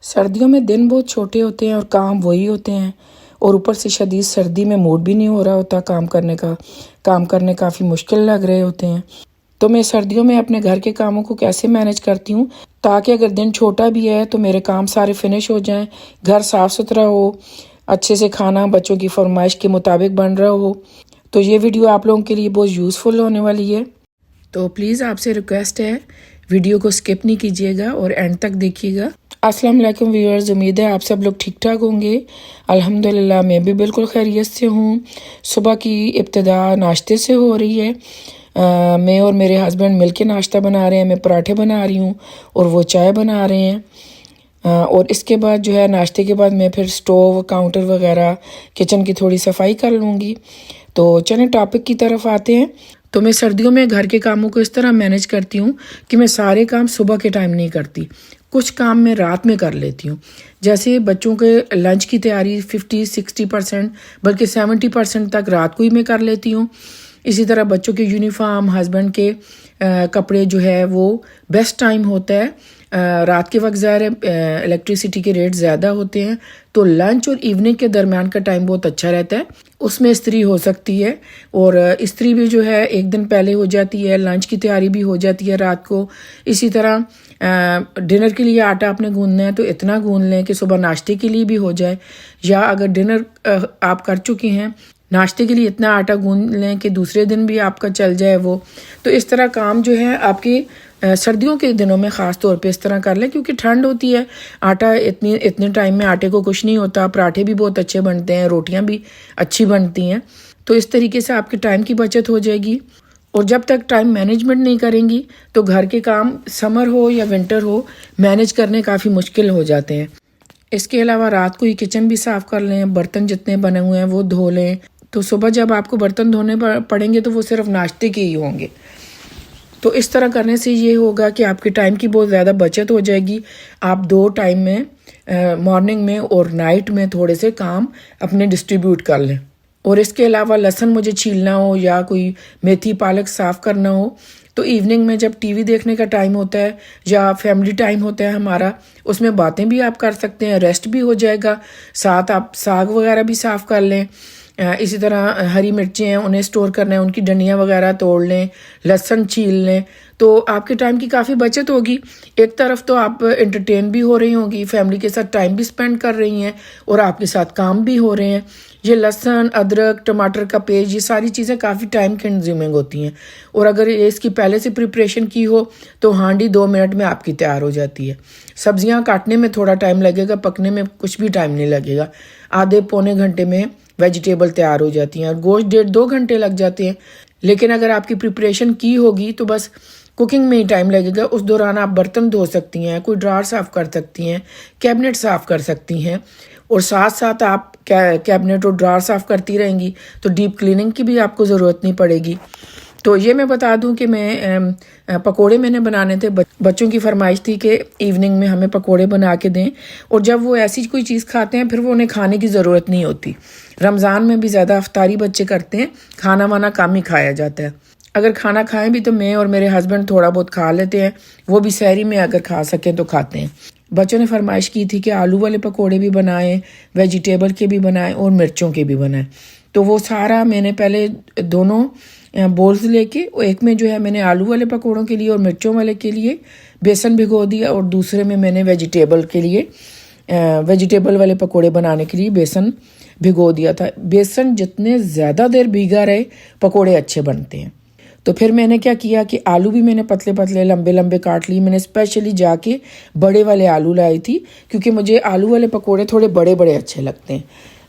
सर्दियों में दिन बहुत छोटे होते हैं और काम वही होते हैं और ऊपर से शदीद सर्दी में मूड भी नहीं हो रहा होता काम करने का। काम करने काफ़ी मुश्किल लग रहे होते हैं। तो मैं सर्दियों में अपने घर के कामों को कैसे मैनेज करती हूँ ताकि अगर दिन छोटा भी है तो मेरे काम सारे फिनिश हो जाएं, घर साफ़ सुथरा हो, अच्छे से खाना बच्चों की फरमाइश के मुताबिक बन रहा हो। तो ये वीडियो आप लोगों के लिए बहुत यूज़फुल होने वाली है। तो प्लीज़ आपसे रिक्वेस्ट है, वीडियो को स्किप नहीं कीजिएगा और एंड तक देखिएगा। अस्सलाम वालेकुम व्यूअर्स, उम्मीद है आप सब लोग ठीक ठाक होंगे। अल्हम्दुलिल्लाह मैं भी बिल्कुल खैरियत से हूँ। सुबह की इब्तिदा नाश्ते से हो रही है। मैं और मेरे हस्बैंड मिलके नाश्ता बना रहे हैं। मैं पराठे बना रही हूँ और वो चाय बना रहे हैं। और इसके बाद जो है नाश्ते के बाद मैं फिर स्टोव, काउंटर वगैरह, किचन की थोड़ी सफाई कर लूँगी। तो चलें टॉपिक की तरफ आते हैं। तो मैं सर्दियों में घर के कामों को इस तरह मैनेज करती हूँ कि मैं सारे काम सुबह के टाइम नहीं करती, कुछ काम मैं रात में कर लेती हूँ। जैसे बच्चों के लंच की तैयारी 50-60% बल्कि 70% तक रात को ही मैं कर लेती हूँ। इसी तरह बच्चों के यूनिफॉर्म, हस्बैंड के कपड़े जो है वो बेस्ट टाइम होता है रात के वक्त। ज़ाहिर है इलेक्ट्रिसिटी के रेट ज़्यादा होते हैं तो लंच और इवनिंग के दरमियान का टाइम बहुत अच्छा रहता है। उसमें इस्त्री हो सकती है और इस्त्री भी जो है एक दिन पहले हो जाती है, लंच की तैयारी भी हो जाती है रात को। इसी तरह डिनर के लिए आटा आपने गूंदना है तो इतना गूंद लें कि सुबह नाश्ते के लिए भी हो जाए, या अगर डिनर आप कर चुके हैं नाश्ते के लिए इतना आटा गूंद लें कि दूसरे दिन भी आपका चल जाए वो। तो इस तरह काम जो है आपके सर्दियों के दिनों में ख़ास तौर पे इस तरह कर लें क्योंकि ठंड होती है। आटा इतने टाइम में आटे को कुछ नहीं होता। पराठे भी बहुत अच्छे बनते हैं, रोटियां भी अच्छी बनती हैं। तो इस तरीके से आपके टाइम की बचत हो जाएगी। और जब तक टाइम मैनेजमेंट नहीं करेंगी तो घर के काम समर हो या विंटर हो मैनेज करने काफ़ी मुश्किल हो जाते हैं। इसके अलावा रात को ही किचन भी साफ़ कर लें, बर्तन जितने बने हुए हैं वो धो लें। तो सुबह जब आपको बर्तन धोने पड़ेंगे तो वो सिर्फ नाश्ते के ही होंगे। तो इस तरह करने से ये होगा कि आपके टाइम की बहुत ज़्यादा बचत हो जाएगी। आप दो टाइम में मॉर्निंग में और नाइट में थोड़े से काम अपने डिस्ट्रीब्यूट कर लें। और इसके अलावा लहसुन मुझे छीलना हो या कोई मेथी पालक साफ़ करना हो तो इवनिंग में जब टीवी देखने का टाइम होता है या फैमिली टाइम होता है हमारा, उसमें बातें भी आप कर सकते हैं, रेस्ट भी हो जाएगा। साथ आप साग वगैरह भी साफ़ कर लें। इसी तरह हरी मिर्चें हैं उन्हें स्टोर करना है, उनकी डंडियाँ वगैरह तोड़ लें, लहसुन छील लें तो आपके टाइम की काफ़ी बचत होगी। एक तरफ तो आप एंटरटेन भी हो रही होंगी, फैमिली के साथ टाइम भी स्पेंड कर रही हैं और आपके साथ काम भी हो रहे हैं। ये लहसुन, अदरक, टमाटर का पेस्ट, ये सारी चीज़ें काफ़ी टाइम कंज्यूमिंग होती हैं और अगर इसकी पहले से प्रिपरेशन की हो तो हांडी 2 मिनट में आपकी तैयार हो जाती है। सब्जियां काटने में थोड़ा टाइम लगेगा, पकने में कुछ भी टाइम नहीं लगेगा। आधे पौने घंटे में वेजिटेबल तैयार हो जाती हैं और गोश्त 1.5-2 घंटे लग जाते हैं। लेकिन अगर आपकी प्रिपरेशन की होगी तो बस कुकिंग में ही टाइम लगेगा। उस दौरान आप बर्तन धो सकती हैं, कोई ड्रार साफ़ कर सकती हैं, कैबिनेट साफ़ कर सकती हैं और साथ साथ आप कैबिनेट और ड्रार साफ़ करती रहेंगी तो डीप क्लीनिंग की भी आपको ज़रूरत नहीं पड़ेगी। तो ये मैं बता दूं कि मैं पकोड़े मैंने बनाने थे। बच्चों की फरमाइश थी कि इवनिंग में हमें पकोड़े बना के दें और जब वो ऐसी कोई चीज़ खाते हैं फिर वो उन्हें खाने की ज़रूरत नहीं होती। रमज़ान में भी ज़्यादा अफ्तारी बच्चे करते हैं, खाना वाना कम ही खाया जाता है। अगर खाना खाएं भी तो मैं और मेरे हस्बैंड थोड़ा बहुत खा लेते हैं, वो भी सहरी में अगर खा सकें तो खाते हैं। बच्चों ने फरमाइश की थी कि आलू वाले पकोड़े भी बनाएं, वेजिटेबल के भी बनाएं और मिर्चों के भी बनाएं। तो वो सारा मैंने पहले दोनों बोल्स लेके एक में जो है मैंने आलू वाले पकोड़ों के लिए और मिर्चों वाले के लिए बेसन भिगो दिया और दूसरे में मैंने वेजिटेबल वाले पकोड़े बनाने के लिए बेसन भिगो दिया था। बेसन जितने ज़्यादा देर भीगा रहे पकोड़े अच्छे बनते हैं। तो फिर मैंने क्या किया कि आलू भी मैंने पतले पतले लंबे लंबे काट लिए। मैंने स्पेशली जाके बड़े वाले आलू लाई थी क्योंकि मुझे आलू वाले पकोड़े थोड़े बड़े बड़े अच्छे लगते हैं।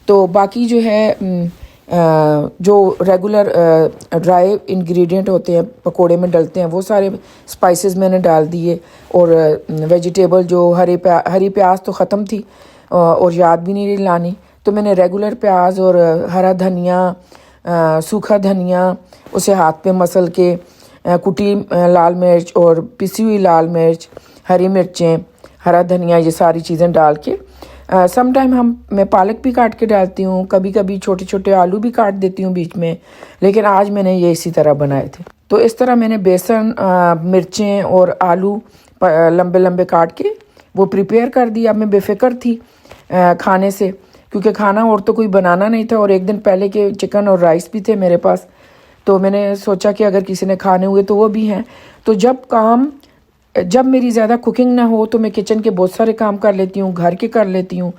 तो बाकी जो है जो रेगुलर ड्राई इंग्रेडिएंट होते हैं पकोड़े में डलते हैं वो सारे स्पाइसेस मैंने डाल दिए और वेजिटेबल जो हरी प्याज तो ख़त्म थी और याद भी नहीं लानी, तो मैंने रेगुलर प्याज और हरा धनिया, सूखा धनिया उसे हाथ पे मसल के, कुटी लाल मिर्च और पिसी हुई लाल मिर्च, हरी मिर्चें, हरा धनिया, ये सारी चीज़ें डाल के सम टाइम मैं पालक भी काट के डालती हूँ, कभी कभी छोटे छोटे आलू भी काट देती हूँ बीच में, लेकिन आज मैंने ये इसी तरह बनाए थे। तो इस तरह मैंने बेसन, मिर्चें और आलू लंबे लंबे काट के वो प्रिपेयर कर दी। अब मैं बेफिक्र थी खाने से, क्योंकि खाना और तो कोई बनाना नहीं था और एक दिन पहले के चिकन और राइस भी थे मेरे पास। तो मैंने सोचा कि अगर किसी ने खाने हुए तो वो भी हैं। तो जब मेरी ज़्यादा कुकिंग ना हो तो मैं किचन के बहुत सारे काम कर लेती हूँ, घर के कर लेती हूँ।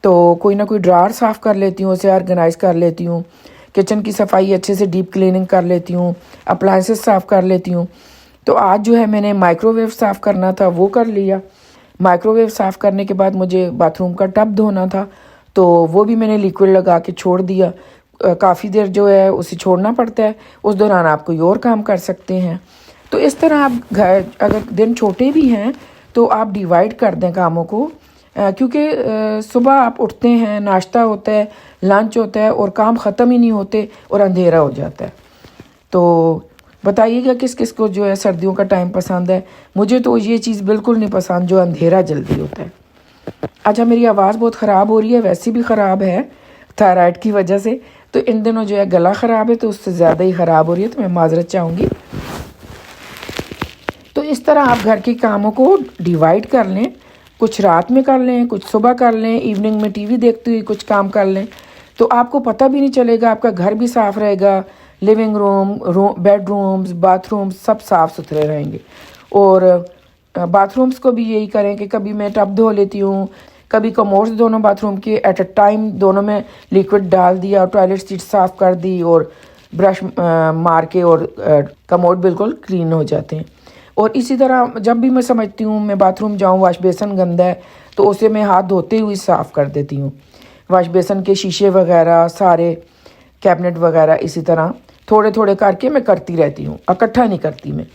तो कोई ना कोई ड्रार साफ़ कर लेती हूँ, उसे ऑर्गेनाइज़ कर लेती हूँ, किचन की सफाई अच्छे से डीप क्लीनिंग कर लेती हूँ, अप्लाइंसेस साफ़ कर लेती हूँ। तो आज जो है मैंने माइक्रोवेव साफ़ करना था, वो कर लिया। माइक्रोवेव साफ़ करने के बाद मुझे बाथरूम का टब धोना था, तो वो भी मैंने लिक्विड लगा के छोड़ दिया। काफ़ी देर जो है उसे छोड़ना पड़ता है, उस दौरान आप कोई और काम कर सकते हैं। तो इस तरह आप घर, अगर दिन छोटे भी हैं तो आप डिवाइड कर दें कामों को, क्योंकि सुबह आप उठते हैं, नाश्ता होता है, लंच होता है और काम ख़त्म ही नहीं होते और अंधेरा हो जाता है। तो बताइएगा किस किस को जो है सर्दियों का टाइम पसंद है। मुझे तो ये चीज़ बिल्कुल नहीं पसंद जो अंधेरा जल्दी होता है। अच्छा, मेरी आवाज़ बहुत ख़राब हो रही है, वैसे भी ख़राब है थायराइड की वजह से। तो इन दिनों जो है गला ख़राब है, तो उससे ज़्यादा ही ख़राब हो रही है, तो मैं माजरत चाहूँगी। तो इस तरह आप घर के कामों को डिवाइड कर लें, कुछ रात में कर लें, कुछ सुबह कर लें, इवनिंग में टीवी देखते हुए कुछ काम कर लें, तो आपको पता भी नहीं चलेगा, आपका घर भी साफ़ रहेगा। लिविंग रूम, बेडरूम्स, बाथरूम्स सब साफ़ सुथरे रहेंगे। और बाथरूम्स को भी यही करें कि कभी मैं टब धो लेती हूँ, कभी कमोड्स दोनों बाथरूम के एट अ टाइम दोनों में लिक्विड डाल दिया, टॉयलेट सीट साफ़ कर दी और ब्रश मार के, और कमोड बिल्कुल क्लीन हो जाते हैं। और इसी तरह जब भी मैं समझती हूँ मैं बाथरूम जाऊँ, वाश बेसन गंदा है, तो उसे मैं हाथ धोते हुए साफ़ कर देती हूँ। वाश बेसन के शीशे वगैरह, सारे कैबिनेट वगैरह इसी तरह थोड़े थोड़े करके मैं करती रहती हूँ, इकट्ठा नहीं करती मैं।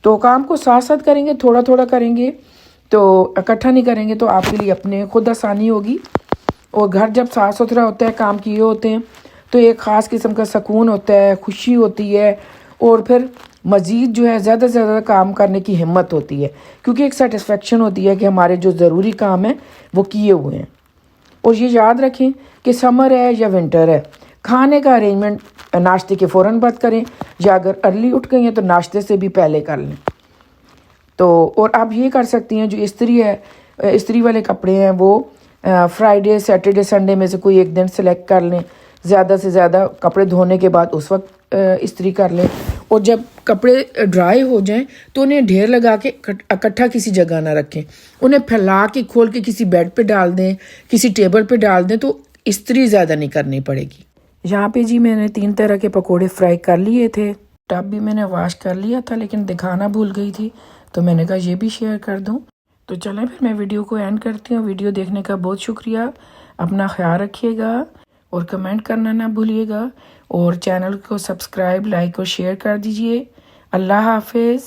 तो काम को साथ साथ करेंगे, थोड़ा थोड़ा करेंगे, तो इकट्ठा नहीं करेंगे तो आपके लिए अपने खुद आसानी होगी। और घर जब साफ़ सुथरा होता है, काम किए होते हैं, तो एक ख़ास किस्म का सुकून होता है, खुशी होती है, और फिर मज़ीद जो है ज़्यादा से ज़्यादा काम करने की हिम्मत होती है, क्योंकि एक सेटिस्फेक्शन होती है कि हमारे जो ज़रूरी काम हैं वो किए हुए हैं। और ये याद रखें कि समर है या विंटर है, खाने का अरेंजमेंट नाश्ते के फ़ौरन बाद करें, या अगर अर्ली उठ गई हैं तो नाश्ते से भी पहले कर लें। तो और आप ये कर सकती हैं, जो इस्त्री है, इस्त्री वाले कपड़े हैं, वो फ्राइडे, सैटरडे, संडे में से कोई एक दिन सेलेक्ट कर लें। ज़्यादा से ज़्यादा कपड़े धोने के बाद उस वक्त इस्त्री कर लें। और जब कपड़े ड्राई हो जाएं तो उन्हें ढेर लगा के इकट्ठा किसी जगह ना रखें, उन्हें फैला के खोल के किसी बेड पे डाल दें, किसी टेबल पे डाल दें, तो इस्त्री ज़्यादा नहीं करनी पड़ेगी। यहाँ पे जी मैंने 3 तरह के पकोड़े फ्राई कर लिए थे। टब भी मैंने वॉश कर लिया था, लेकिन दिखाना भूल गई थी, तो मैंने कहा ये भी शेयर कर दूँ। तो चलें फिर मैं वीडियो को एंड करती हूँ। वीडियो देखने का बहुत शुक्रिया। अपना ख्याल रखिएगा और कमेंट करना ना भूलिएगा, और चैनल को सब्सक्राइब, लाइक और शेयर कर दीजिए। अल्लाह हाफिज़।